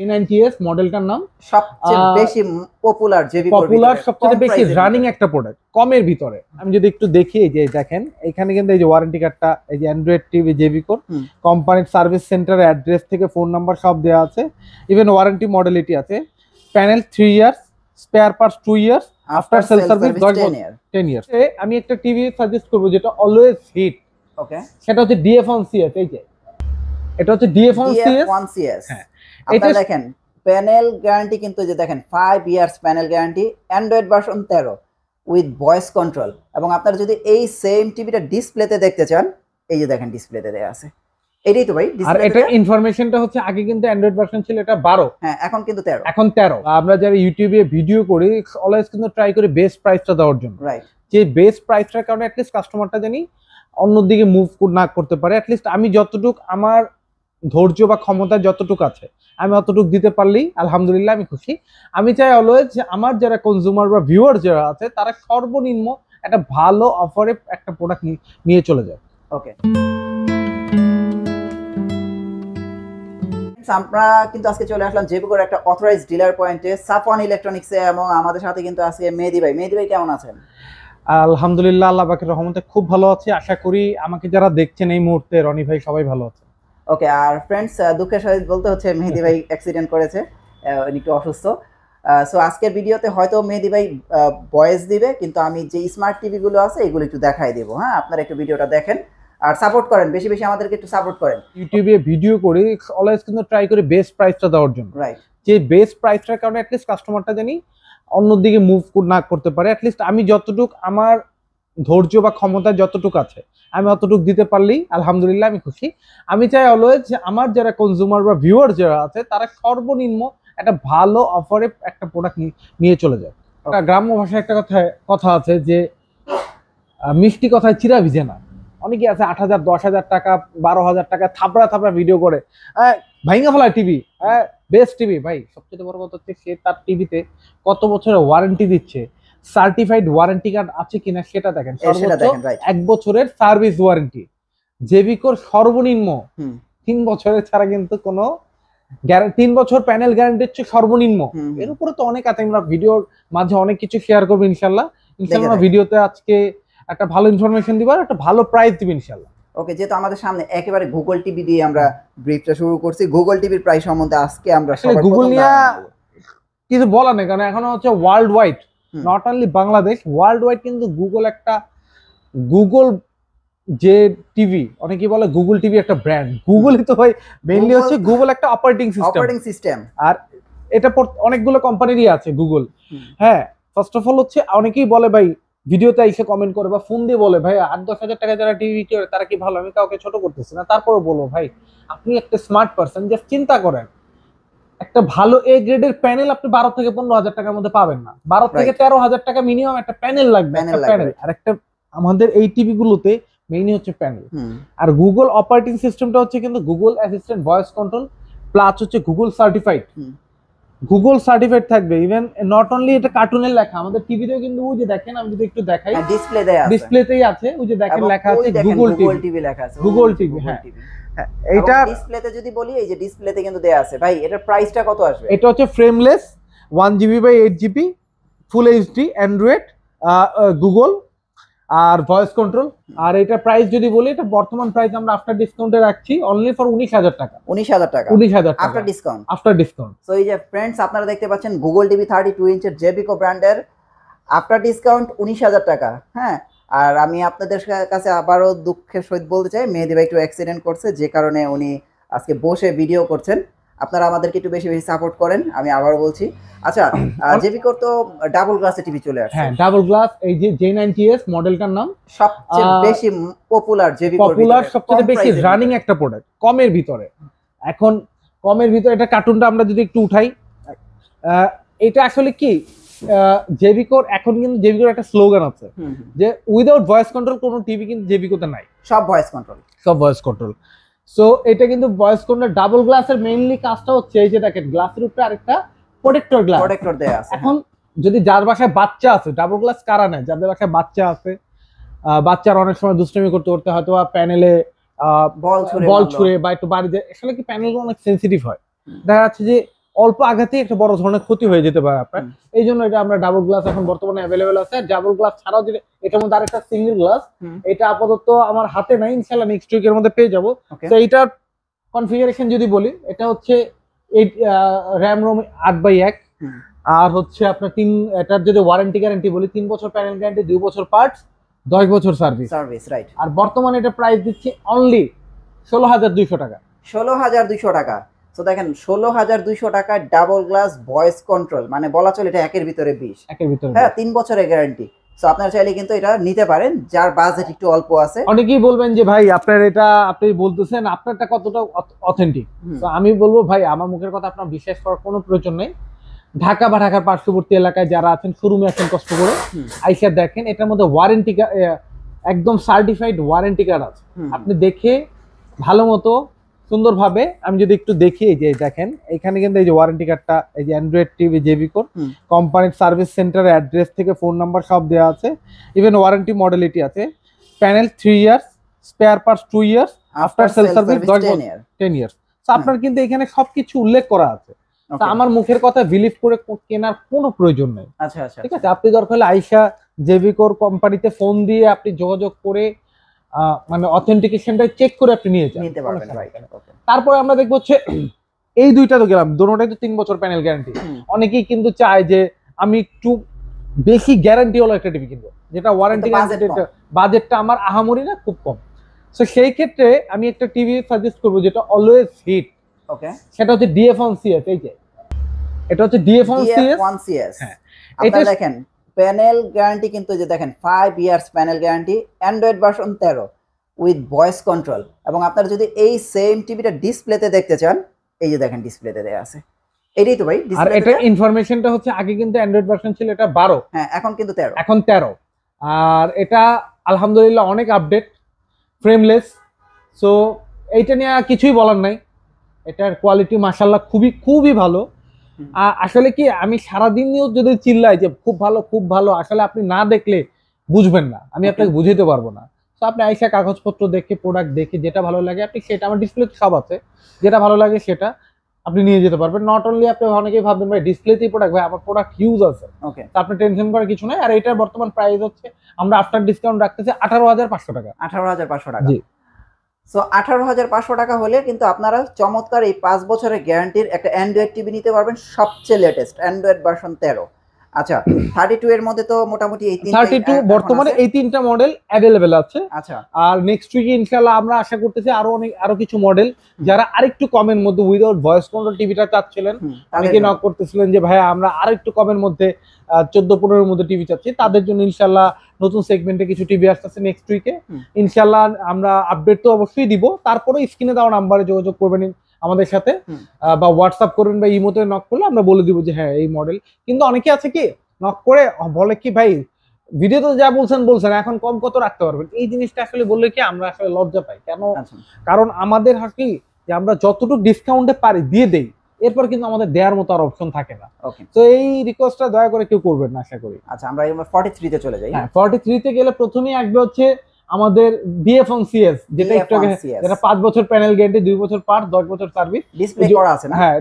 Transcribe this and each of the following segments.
A90s মডেলটার নাম সবচেয়ে বেশি পপুলার সবচেয়ে বেশি রানিং একটা প্রোডাক্ট কমের ভিতরে। আমি যদি একটু দেখি, এই যে দেখেন এখানে কিন্তু এই যে ওয়ারেন্টি কার্ডটা, এই যে অ্যান্ড্রয়েড টিভি জেবিকোর কোম্পানির সার্ভিস সেন্টার অ্যাড্রেস থেকে ফোন নাম্বার সব দেওয়া আছে। ইভেন ওয়ারেন্টি মডেলিটি আছে, panel 3 years, spare parts 2 years, after sale service 10 years. আমি একটা টিভি সাজেস্ট করব যেটা অলওয়েজ হিট, ওকে, সেটা হচ্ছে DF1CS। এই যে এটা হচ্ছে DF1CS। হ্যাঁ, এটা দেখেন প্যানেল গ্যারান্টি কিন্তু, যে দেখেন 5 years panel guarantee, Android version 13 with voice control. এবং আপনারা যদি এই সেম টিভিটা ডিসপ্লেতে দেখতে চান, এই যে দেখেন ডিসপ্লেতে দেয়া আছে, এটাই তো ভাই আর এটা ইনফরমেশনটা হচ্ছে আগে কিন্তু অ্যান্ড্রয়েড ভার্সন ছিল এটা 12, হ্যাঁ এখন কিন্তু 13। এখন 13। আমরা যারা ইউটিউবে ভিডিও করি অলওয়েজ কিন্তু ট্রাই করি বেস্ট প্রাইসটা দেওয়ার জন্য, রাইট? যে বেস্ট প্রাইসটার কারণে অ্যাট লিস্ট কাস্টমারটা জানি অন্যদিকে মুভ না করতে পারে। অ্যাট লিস্ট আমি যতটুকু আমার ধৈর্য বা ক্ষমতা যতটুকু আছে আমি অতটুকু দিতে পারলেই আলহামদুলিল্লাহ আমি খুশি। আমি চাই অলওয়েজ যে আমার যারা কনজিউমার বা ভিউয়ার যারা আছে তারা সর্বনিম্ন একটা ভালো অফারে একটা প্রোডাক্ট নিয়ে চলে যায়। ওকে, আমরা কিন্তু আজকে চলে আসলাম জেবিকোর একটা অথরাইজড ডিলার পয়েন্টে, সাফওয়ান ইলেকট্রনিক্সে, এবং আমাদের সাথে কিন্তু আজকে মেহেদী ভাই। মেহেদী ভাই কেমন আছেন? আলহামদুলিল্লাহ, আল্লাহ পাকের রহমতে খুব ভালো আছি। আশা করি আমাকে যারা দেখছেন এই মুহূর্তে, রনি ভাই, সবাই ভালো আছে। ওকে, আর ফ্রেন্ডস দুঃখের সহিত বলতে হচ্ছে মেহেদী ভাই অ্যাক্সিডেন্ট করেছে, একটু অসুস্থ। সো আজকের ভিডিওতে হয়তো মেহেদী ভাই ভয়েস দিবে, কিন্তু আমি যে স্মার্ট টিভি গুলো আছে এগুলো একটু দেখাই দেবো। হ্যাঁ, আপনারা একটু ভিডিওটা দেখেন আর সাপোর্ট করেন, বেশি বেশি আমাদেরকে একটু সাপোর্ট করেন। ইউটিউবে ভিডিও করি অলওয়েজ কিন্তু ট্রাই করি বেস্ট প্রাইসটা দেওয়ার জন্য, রাইট? যে বেস্ট প্রাইসটার কারণে অ্যাট লিস্ট কাস্টমারটা জানি অন্যদিকে মুভ না করতে পারে। অ্যাট লিস্ট আমি যতটুকু আমার ধৈর্য বা ক্ষমতা যতটুকু আছে আমি অতটুকু দিতে পারলেই আলহামদুলিল্লাহ আমি খুশি। আমি চাই অলওয়েজ যে আমার যারা কনজিউমার বা ভিউয়ার যারা আছে তারা সর্বনিম্ন একটা ভালো অফারে একটা প্রোডাক্ট নিয়ে চলে যায়। গ্রাম্য ভাষায় একটা কথা আছে যে মিষ্টি কথায় চিরা ভিজে না। অনেকে আছে 8,000, 10,000 টাকা, 12,000 টাকা থাপড়া ভিডিও করে ভাইঙ্গা ফেলায় টিভি, বেস্ট টিভি। ভাই সবচেয়ে বড় কথা হচ্ছে সে তার টিভিতে কত বছরের ওয়ারেন্টি দিচ্ছে, সার্টিফাইড ওয়ারেন্টি কার্ড আছে কিনা সেটা দেখেন। সর্বোচ্চ 1 বছরের সার্ভিস ওয়ারেন্টি। জেবিকোর সর্বনিম্ন 3 বছরের ছাড়া কিন্তু কোনো 3 বছর প্যানেল গ্যারান্টি হচ্ছে সর্বনিম্ন। এর উপরে তো অনেক আছে, আমরা ভিডিওর মাঝে অনেক কিছু শেয়ার করবো ইনশাল্লাহ। ভিডিওতে আজকে একটা ভালো ইনফরমেশন দিব আর একটা ভালো প্রাইস দিব ইনশাল্লাহ। ওকে, যেহেতু আমাদের সামনে একেবারে গুগল টিভি দিয়ে আমরা ব্রিফটা শুরু করছি, গুগল টিভির প্রাইস সম্বন্ধে আজকে আমরা গুগল নিয়ে কিছু বলার নেই, কারণ এখন হচ্ছে world wide, not only Bangladesh, world wide কিন্তু গুগল একটা, গুগল যে টিভি, অনেকে বলে গুগল টিভি একটা ব্র্যান্ড। গুগলই তো ভাই মেইনলি হচ্ছে গুগল একটা অপারেটিং সিস্টেম, আর এটা অনেকগুলো কোম্পানিরই আছে গুগল। হ্যাঁ, ফার্স্ট অফ অল হচ্ছে অনেকেই বলে ভাই ভিডিওতে এসে কমেন্ট করে বা ফোন দিয়ে বলে ভাই 8-10 হাজার টাকা যারা টিভি করে তারা কি ভালো। আমি কাউকে ছোট করতেছি না, তারপরে বলবো ভাই আপনি একটা স্মার্ট পারসন, জাস্ট চিন্তা করেন একটা ভালো এ গ্রেডের প্যানেল আপনি 12 থেকে 15 হাজার টাকার মধ্যে পাবেন না। 12 থেকে 13 হাজার টাকা মিনিমাম একটা প্যানেল লাগবে। আর একটা আমাদের এই টিভি গুলোতে মেইনলি হচ্ছে প্যানেল। আর গুগল অপারেটিং সিস্টেমটা হচ্ছে কিন্তু Google assistant voice control plus হচ্ছে গুগল সার্টিফাইড। গুগল সার্টিফাইড থাকবে। ইভেন নট অনলি এটা কার্টুনের লেখা, আমাদের টিভিতেও কিন্তু ওই যে দেখেন, আমি যদি একটু দেখাই ডিসপ্লেতেই আছে, ওই যে দেখেন লেখা আছে গুগল টিভি লেখা আছে, গুগল টিভি। হ্যাঁ, এইটা ডিসপ্লেতে যদি বলি, এই যে ডিসপ্লেতে কিন্তু দেয়া আছে। ভাই এটার প্রাইসটা কত আসবে? এটা হচ্ছে frameless 1GB/8GB full HD android Google আর ভয়েস কন্ট্রোল। আর এটা প্রাইস যদি বলি, এটা বর্তমান প্রাইস আমরা আফটার ডিসকাউন্টে রাখছি অনলি ফর 19,000 টাকা। 19,000 টাকা আফটার ডিসকাউন্ট। সো এই যে ফ্রেন্ডস আপনারা দেখতে পাচ্ছেন গুগল টিভি 32 ইঞ্চের জেবিকো ব্র্যান্ডের আফটার ডিসকাউন্ট 19,000 টাকা। হ্যাঁ, আর আমি আপনাদের কাছে আবারও দুঃখের সহিত বলতে চাই মেহেদী ভাই একটু অ্যাক্সিডেন্ট করছে, যে কারণে উনি আজকে বসে ভিডিও করছেন। আপনারা আমাদেরকে একটু বেশি বেশি সাপোর্ট করেন, আমি আবারও বলছি। আচ্ছা, জেবিকোর তো ডাবল গ্লাসের টিভি চলে আসছে। হ্যাঁ, ডাবল গ্লাস, এই যে J90s মডেলটার নাম সবচেয়ে বেশি পপুলার, সবচেয়ে বেশি রানিং একটা প্রোডাক্ট কমের ভিতরে। এখন কমের ভিতরে এটা কার্টুনটা আমরা যদি একটু উঠাই, এটা আসলে কি জেবিকোর এখন কিন্তু জেবিকোর একটা স্লোগান আছে যে উইদাউট ভয়েস কন্ট্রোল কোনো টিভি কিন্তু জেবিকোতে নাই, সব ভয়েস কন্ট্রোল। সো এটা কিন্তু ভয়েস কন্ট্রোল। ডাবল গ্লাসের মেইনলি কাজটা হচ্ছে এই যে দেখেন গ্লাসের উপরে আরেকটা প্রোটেক্টর দেয়া আছে। এখন যদি যার বাসায় বাচ্চা আছে, ডাবল গ্লাস কারা নেয়? যাদের বাসায় বাচ্চা আছে, বাচ্চারা অনেক সময় দুষ্টামি করতে করতে হয়তো প্যানেলে বল ছুঁড়ে বা একটু বাড়ি যায়, আসলে কি প্যানেলগুলো অনেক সেন্সিটিভ হয়। দেখা যাচ্ছে যে অল্প আঘাতেই একটা বড় ধরনের ক্ষতি হয়ে যেতে পারে আপনার। এই জন্য এটা আমরা ডাবল গ্লাস এখন বর্তমানে অ্যাভেলেবেল আছে। ডাবল গ্লাস ছাড়াও যদি এটার মধ্যে আরেকটা সিঙ্গেল গ্লাস, এটা আপাতত আমার হাতে নাই, ইনশাআল্লাহ নেক্সট উইকের মধ্যে পেয়ে যাবো। তো এইটার কনফিগারেশন যদি বলি, এটা হচ্ছে র্যাম রোম 8x1, আর হচ্ছে আপনার এটার যদি ওয়ারেন্টি গ্যারান্টি বলি 3 বছর প্যানেল গ্যারান্টি, 2 বছর পার্টস, 10 বছর সার্ভিস। রাইট। আর বর্তমানে এটা প্রাইস দিচ্ছি অনলি 16,200 টাকা। 16,200 টাকা। তো দেখেন 16,200 টাকা ডাবল গ্লাস ভয়েস কন্ট্রোল, মানে বলা চলে এটা একের ভিতরে 20। হ্যাঁ, 3 বছরের গ্যারান্টি। সো আপনারা চাইলে কিন্তু এটা নিতে পারেন যার বাজেট একটু অল্প আছে। অনেকেই বলবেন যে ভাই আপনার এটা আপনি বলতেছেন আপনারটা কতটা অথেন্টিক। তো আমি বলবো ভাই আমার মুখের কথা আপনার বিশ্বাস করার কোনো প্রয়োজন নেই। ঢাকা বা ঢাকার পার্শ্ববর্তী এলাকায় যারা আছেন, শোরুমে আছেন কষ্ট করে, আইসা দেখেন এটার মধ্যে ওয়ারেন্টি একদম সার্টিফাইড ওয়ারেন্টি কার্ড আছে। আপনি দেখে ভালো মতো সুন্দরভাবে, আমি যদি একটু দেখি, এই যে দেখেন এখানে কিন্তু এই যে ওয়ারেন্টি কার্ডটা, এই যে অ্যান্ড্রয়েড টিভি জেবিকোর কোম্পানির সার্ভিস সেন্টারের অ্যাড্রেস থেকে ফোন নাম্বার সব দেওয়া আছে। ইভেন ওয়ারেন্টি মডেলিটি আছে, panel 3 years, spare parts 2 years, after sale service 10 years. তো আপনার কিন্তু এখানে সবকিছু উল্লেখ করা আছে। তা আমার মুখের কথা বিলিভ করে কেনার কোনো প্রয়োজন নেই। আচ্ছা আচ্ছা, ঠিক আছে, আপনি দরকার হলে আইসা জেবিকোর কোম্পানিতে ফোন দিয়ে আপনি যোগাযোগ করে মানে অথেন্টিকেশনটা চেক করে আপনি নিতে পারবেন। তারপরে আমরা দেখবো হচ্ছে এই দুইটা তো গেলাম, দুটোটাই তো 3 বছর প্যানেল গ্যারান্টি। অনেকেই কিন্তু চায় যে আমি একটু বেশি গ্যারান্টি হলো একটা টিভি কিনবো, যেটা ওয়ারেন্টি বাজেটটা আমার আহামরি না, খুব কম। তো সেই ক্ষেত্রে আমি একটা টিভি সাজেস্ট করবো যেটা অলওয়েজ হিট। ওকে, সেটা হচ্ছে DF1CS। এই যে এটা হচ্ছে DF1CS। হ্যাঁ, এটা দেখেন প্যানেল গ্যারান্টি কিন্তু, যে দেখেন 5 years panel guarantee, Android version 13 with voice control. এবং আপনারা যদি এই সেম টিভিটা ডিসপ্লেতে দেখতে চান, এই যে দেখেন ডিসপ্লেতে দেয়া আছে, এটাই তো ভাই ডিসপ্লে। আর এটা ইনফরমেশনটা হচ্ছে আগে কিন্তু অ্যান্ড্রয়েড ভার্সন ছিল এটা 12, হ্যাঁ এখন কিন্তু 13, এখন 13। আর এটা আলহামদুলিল্লাহ অনেক আপডেট, ফ্রেমলেস। সো এইটা নিয়ে কিছুই বলার নাই, এটার কোয়ালিটি মাশাআল্লাহ খুবই খুবই ভালো। আসলে কি আমি সারাদিনও যদি চিল্লাই যে খুব ভালো খুব ভালো, আসলে আপনি না দেখলে বুঝবেন না, আমি আপনাকে বুঝাইতে পারবো না। তো আপনি আইসা কাগজপত্র দেখে, প্রোডাক্ট দেখে যেটা ভালো লাগে আপনি সেটা, আমার ডিসপ্লেতে সব আছে, যেটা ভালো লাগে সেটা আপনি নিয়ে যেতে পারবেন। নট অনলি আপনি অনেকেই ভাববেন ভাই ডিসপ্লেতেই প্রোডাক্ট, ভাই আমার প্রোডাক্ট ইউজ আছে, আপনি টেনশন করার কিছু নাই। আর এটার বর্তমান প্রাইস হচ্ছে আমরা আফটার ডিসকাউন্ট রাখতেছি 18,500 টাকা। 18,500 টাকা। জি, সো 18,500 টাকা হলে কিন্তু আপনারা চমৎকার এই 5 বছরের গ্যারান্টির একটা অ্যান্ড্রয়েড টিভি নিতে পারবেন, সবচেয়ে লেটেস্ট অ্যান্ড্রয়েড ভার্সন 13। আচ্ছা, 32 এর মধ্যে তো মোটামুটি এই 32 বর্তমানে এই তিনটা মডেল अवेलेबल আছে। আচ্ছা, আর নেক্সট উইকে ইনশাআল্লাহ আমরা আশা করতেছি আরো কিছু মডেল, যারা আরেকটু কমের মধ্যে উইদাউট ভয়েস কন্ট্রোল টিভিটা চাচ্ছিলেন, অনেকে নক করতেছিলেন যে ভাই আমরা আরেকটু কমের মধ্যে 14-15 এর মধ্যে টিভি চাচ্ছি, তাদের জন্য ইনশাআল্লাহ নতুন সেগমেন্টে কিছু টিভি আসতেছে নেক্সট উইকে। ইনশাআল্লাহ আমরা আপডেট তো অবশ্যই দিব। তারপরে স্ক্রিনে দেওয়া নাম্বারে যোগাযোগ করবেন আমাদের সাথে, বা হোয়াটসঅ্যাপ করবেন, বা ইমোতে নক করলে আমরা বলে দিব যে হ্যাঁ এই মডেল। কিন্তু অনেকে আছে কি নক করে বলে কি ভাই ভিডিওতে যা বলছেন এখন কম কত রাখতে পারবেন, এই জিনিসটা আসলে বললে কি আমরা আসলে লজ্জা পাই। কেন? কারণ আমাদের কি যে আমরা যতটুকু ডিসকাউন্টে পারি দিয়ে দেই, এরপর কিন্তু আমাদের দেওয়ার মতো আর অপশন থাকে না। তো এই রিকোয়েস্টটা দয়া করে কেউ করবেন না আশা করি। আচ্ছা, আমরা এবার 43 তে চলে যাই। হ্যাঁ, 43 তে গেলে প্রথমেই আসবে হচ্ছে আমাদের DF1CS, যেটা একটু যেটা 5 বছর প্যানেল গ্যারান্টি, 2 বছর পার্ট, 10 বছর সার্ভিস, ডিসপ্লে করা আছে না? হ্যাঁ,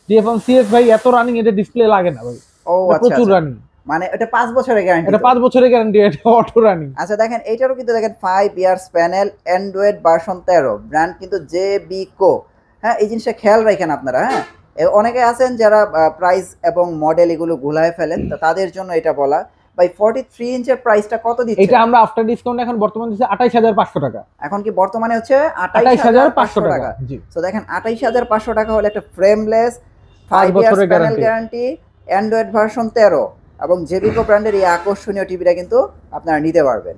DF1CS ভাই এত রানিং, এটা ডিসপ্লে লাগে না ভাই। ও আচ্ছা, প্রচুর রানিং, মানে এটা 5 বছরের গ্যারান্টি, এটা 5 বছরের গ্যারান্টি, এটা অটো রানিং। আচ্ছা দেখেন এইটারও কিন্তু দেখেন 5 years panel, Android version 13, brand কিন্তু জেবিকো। হ্যাঁ, এই জিনিসটা খেয়াল রাখেন আপনারা। হ্যাঁ, অনেকে আছেন যারা প্রাইস এবং মডেল এগুলো গুলায় ফেলেন, তো তাদের জন্য এটা বলা। ভাই 43 ইঞ্চের প্রাইসটা কত দিচ্ছে? এটা আমরা আফটার ডিসকাউন্ট এখন বর্তমানে দিচ্ছি 28,500 টাকা। এখন কি বর্তমানে হচ্ছে 28,500 টাকা। জি, সো দেখেন 28,500 টাকা হলে একটা ফ্রেমলেস 5 বছরের প্যানেল গ্যারান্টি, অ্যান্ড্রয়েড ভার্সন 13 এবং জেবিকো ব্র্যান্ডের এই আকর্ষণীয় টিভিটা কিন্তু আপনারা নিতে পারবেন।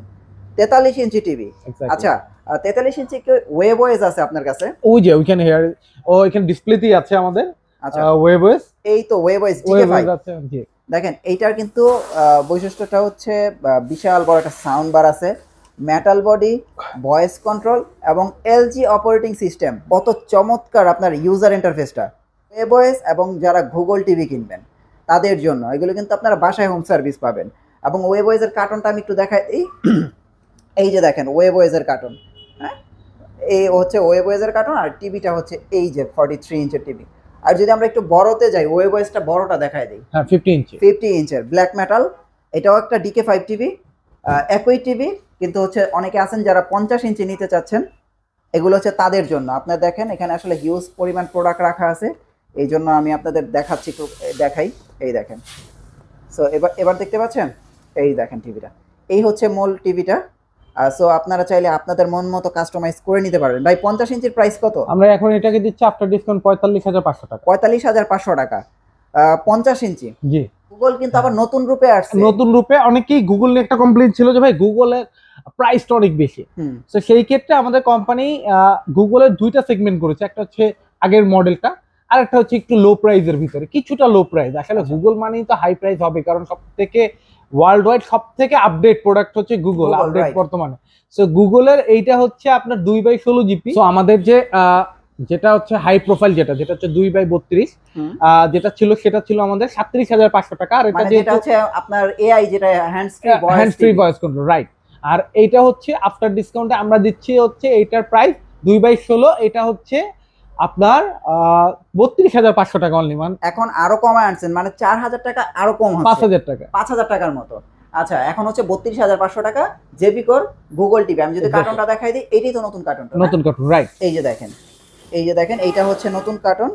43 ইঞ্চি টিভি। আচ্ছা, 43 ইঞ্চি কি ওয়েবওয়েজ আছে আপনার কাছে? ওই যে ওইখানে এখানে ডিসপ্লেতেই আছে আমাদের। আচ্ছা, ওয়েবওয়েজ, এই তো ওয়েবওয়েজ জিকে5 আছে। জি, দেখেন এইটার কিন্তু বৈশিষ্ট্যটা হচ্ছে বিশাল বড় একটা সাউন্ড বার আছে, মেটাল বডি, ভয়েস কন্ট্রোল এবং এলজি অপারেটিং সিস্টেম। কত চমৎকার আপনার ইউজার ইন্টারফেসটা। ওয়েবওয়েজ এবং যারা গুগল টিভি কিনবেন তাদের জন্য এগুলো কিন্তু আপনারা বাসায় হোম সার্ভিস পাবেন। এবং ওয়েবওয়েজের কার্টনটা আমি একটু দেখাই দিই। এই যে দেখেন ওয়েবওয়েজের কার্টন। হ্যাঁ, এই হচ্ছে ওয়েবওয়েজের কার্টন, আর টিভিটা হচ্ছে এই যে 43 ইঞ্চের টিভি। আর যদি আমরা একটু বড়তে যাই, ওয়েব ওএসটা বড়টা দেখায় দিই। হ্যাঁ 50 ইঞ্চি, 50 ইঞ্চের ব্ল্যাক মেটাল, এটাও একটা DK5 টিভি, একই টিভি, কিন্তু হচ্ছে অনেকে আছেন যারা 50 ইঞ্চি নিতে চাচ্ছেন, এগুলো হচ্ছে তাদের জন্য। আপনারা দেখেন এখানে আসলে হিউজ পরিমাণ প্রোডাক্ট রাখা আছে, এই জন্য আমি আপনাদের দেখাচ্ছি, একটু দেখাই। এই দেখেন, সো এবার দেখতে পাচ্ছেন, এই দেখেন টিভিটা, এই হচ্ছে মূল টিভিটা। সো আপনারা চাইলে আপনাদের মন মতো কাস্টমাইজ করে নিতে পারবেন। ভাই 50 ইঞ্চির প্রাইস কত? আমরা এখন এটাকে দিচ্ছি আফটার ডিসকাউন্ট 45,500 টাকা। 45,500 টাকা 50 ইঞ্চি। জি, গুগল কিন্তু আবার নতুন রূপে আসছে। নতুন রূপে অনেকেই গুগল নিয়ে একটা কমপ্লেইন ছিল যে ভাই গুগলের প্রাইসটা অনেক বেশি। তো সেই ক্ষেত্রে আমাদের কোম্পানি গুগলের দুইটা সেগমেন্ট করেছে, একটা হচ্ছে আগের মডেলটা, আর একটা হচ্ছে একটু লো প্রাইসের ভিতরে, কিছুটা লো প্রাইস। আসলে গুগল মানেই তো হাই প্রাইস হবে, কারণ সব থেকে ওয়ার্ল্ড ওয়াইড সব থেকে আপডেট প্রোডাক্ট হচ্ছে গুগল, আপডেট বর্তমানে। সো গুগলের এইটা হচ্ছে আপনার 2/16 জিবি। সো আমাদের যে যেটা হচ্ছে হাই প্রোফাইল, যেটা হচ্ছে 2/32, যেটা ছিল সেটা ছিল আমাদের 37,500 টাকা। আর এটা হচ্ছে আপনার এআই, যেটা hands free voice control, right. আর এইটা হচ্ছে আফটার ডিসকাউন্টে আমরা দিচ্ছি হচ্ছে এইটার প্রাইস 2/16, এটা হচ্ছে আপনার 32,500 টাকা অনলি। মান এখন আরো কমায় আনছেন, মানে 4,000 টাকা আরো কম হচ্ছে, 5,000 টাকা, 5,000 টাকার মতো। আচ্ছা, এখন হচ্ছে 32,500 টাকা জেবি কোর গুগল টিভি। আমি যদি কার্টুনটা দেখাই দিই, এটাই তো নতুন কার্টুনটা, নতুন কার্টুন, রাইট। এই যে দেখেন, এইটা হচ্ছে নতুন কার্টুন,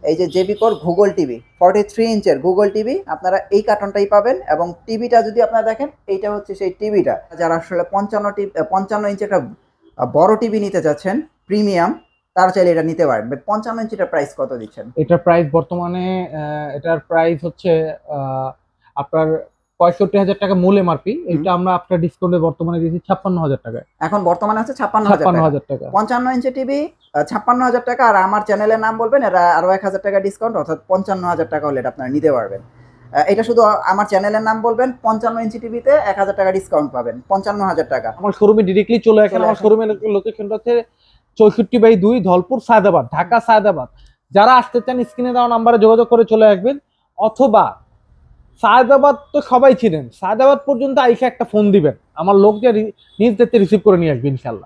এই যে জেবি কোর গুগল টিভি 43 ইঞ্চের গুগল টিভি, আপনারা এই কার্টুনটাই পাবেন। এবং টিভিটা যদি আপনারা দেখেন, এইটা হচ্ছে সেই টিভিটা। যারা আসলে 55 ইঞ্চি একটা বড় টিভি নিতে যাচ্ছেন প্রিমিয়াম, তারা চাইলে এটা নিতে পারেন। 55 ইঞ্চিটার প্রাইস কত দিচ্ছেন? এটার প্রাইস বর্তমানে এটার প্রাইস হচ্ছে আপনার 65,000 টাকা মূল এমআরপি। এটা আমরা আফটার ডিসকাউন্টে বর্তমানে দিয়েছি 56,000 টাকা। এখন বর্তমানে আছে 56,000 টাকা। 55 ইঞ্চি টিভি 56,000 টাকা। আর আমার চ্যানেলের নাম বলবেন, এরা আরো 1,000 টাকা ডিসকাউন্ট, অর্থাৎ 55,000 টাকা হলে এটা আপনারা নিতে পারবেন। এটা শুধু আমার চ্যানেলের নাম বলবেন, 55 ইঞ্চি টিভিতে 1,000 টাকা ডিসকাউন্ট পাবেন, 55,000 টাকা। আমার শোরুমে ডিরেক্টলি চলে আসেন। আমার শোরুমের লোকেশনটা হচ্ছে 64/2 ধলপুর, সায়দাবাদ, ঢাকা সায়দাবাদ। যারা আসতে চান স্ক্রিনে দেওয়া নাম্বারে যোগাযোগ করে চলে আসবেন, অথবা সায়দাবাদ তো সবাই ছিলেন, সায়দাবাদ পর্যন্ত আইসা একটা ফোন দিবেন, আমার লোক যে নিজ দায়িত্বে রিসিভ করে নিয়ে আসবে ইনশাল্লাহ।